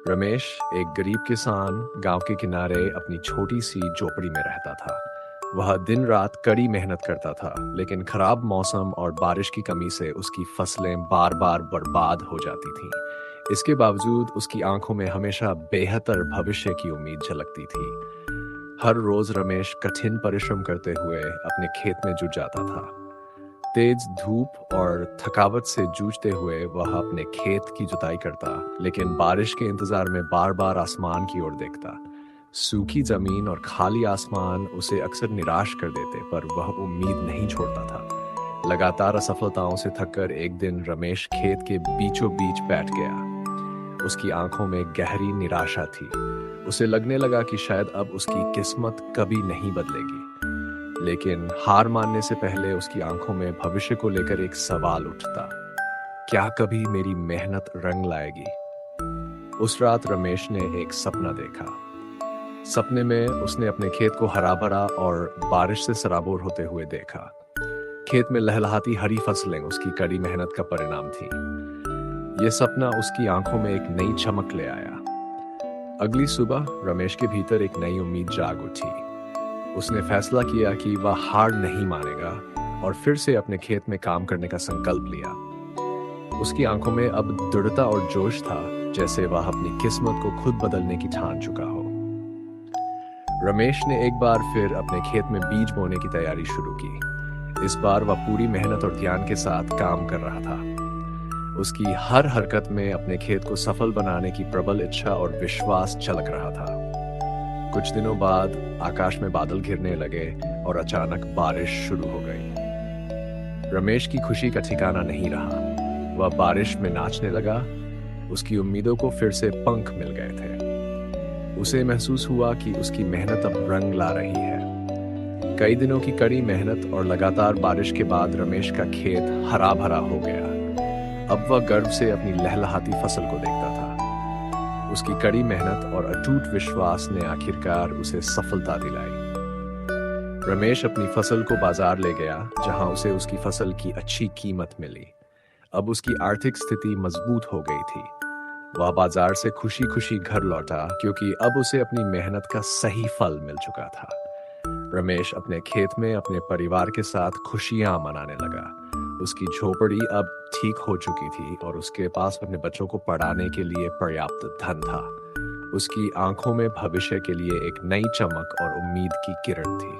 रमेश एक गरीब किसान गांव के किनारे अपनी छोटी सी झोपड़ी में रहता था। वह दिन रात कड़ी मेहनत करता था, लेकिन खराब मौसम और बारिश की कमी से उसकी फसलें बार बार बर्बाद हो जाती थीं। इसके बावजूद उसकी आंखों में हमेशा बेहतर भविष्य की उम्मीद झलकती थी। हर रोज रमेश कठिन परिश्रम करते हुए अपने खेत में जुट जाता था। तेज धूप और थकावट से जूझते हुए वह अपने खेत की जुताई करता, लेकिन बारिश के इंतजार में बार बार आसमान की ओर देखता। सूखी जमीन और खाली आसमान उसे अक्सर निराश कर देते, पर वह उम्मीद नहीं छोड़ता था। लगातार असफलताओं से थककर एक दिन रमेश खेत के बीचों बीच बैठ गया। उसकी आंखों में गहरी निराशा थी। उसे लगने लगा कि शायद अब उसकी किस्मत कभी नहीं बदलेगी। लेकिन हार मानने से पहले उसकी आंखों में भविष्य को लेकर एक सवाल उठता, क्या कभी मेरी मेहनत रंग लाएगी? उस रात रमेश ने एक सपना देखा। सपने में उसने अपने खेत को हरा भरा और बारिश से सराबोर होते हुए देखा। खेत में लहलहाती हरी फसलें उसकी कड़ी मेहनत का परिणाम थी। यह सपना उसकी आंखों में एक नई चमक ले आया। अगली सुबह रमेश के भीतर एक नई उम्मीद जाग उठी। उसने फैसला किया कि वह हार नहीं मानेगा और फिर से अपने खेत में काम करने का संकल्प लिया। उसकी आंखों में अब दृढ़ता और जोश था, जैसे वह अपनी किस्मत को खुद बदलने की ठान चुका हो। रमेश ने एक बार फिर अपने खेत में बीज बोने की तैयारी शुरू की। इस बार वह पूरी मेहनत और ध्यान के साथ काम कर रहा था। उसकी हर हरकत में अपने खेत को सफल बनाने की प्रबल इच्छा और विश्वास झलक रहा था। कुछ दिनों बाद आकाश में बादल घिरने लगे और अचानक बारिश शुरू हो गई। रमेश की खुशी का ठिकाना नहीं रहा। वह बारिश में नाचने लगा। उसकी उम्मीदों को फिर से पंख मिल गए थे। उसे महसूस हुआ कि उसकी मेहनत अब रंग ला रही है। कई दिनों की कड़ी मेहनत और लगातार बारिश के बाद रमेश का खेत हरा भरा हो गया। अब वह गर्व से अपनी लहलहाती फसल को देखता था। उसकी कड़ी मेहनत और अटूट विश्वास ने आखिरकार उसे सफलता दिलाई। रमेश अपनी फसल को बाजार ले गया, जहां उसे उसकी फसल की अच्छी कीमत मिली। अब उसकी आर्थिक स्थिति मजबूत हो गई थी। वह बाजार से खुशी खुशी घर लौटा, क्योंकि अब उसे अपनी मेहनत का सही फल मिल चुका था। रमेश अपने खेत में अपने परिवार के साथ खुशियां मनाने लगा। उसकी झोपड़ी अब ठीक हो चुकी थी और उसके पास अपने बच्चों को पढ़ाने के लिए पर्याप्त धन था। उसकी आंखों में भविष्य के लिए एक नई चमक और उम्मीद की किरण थी।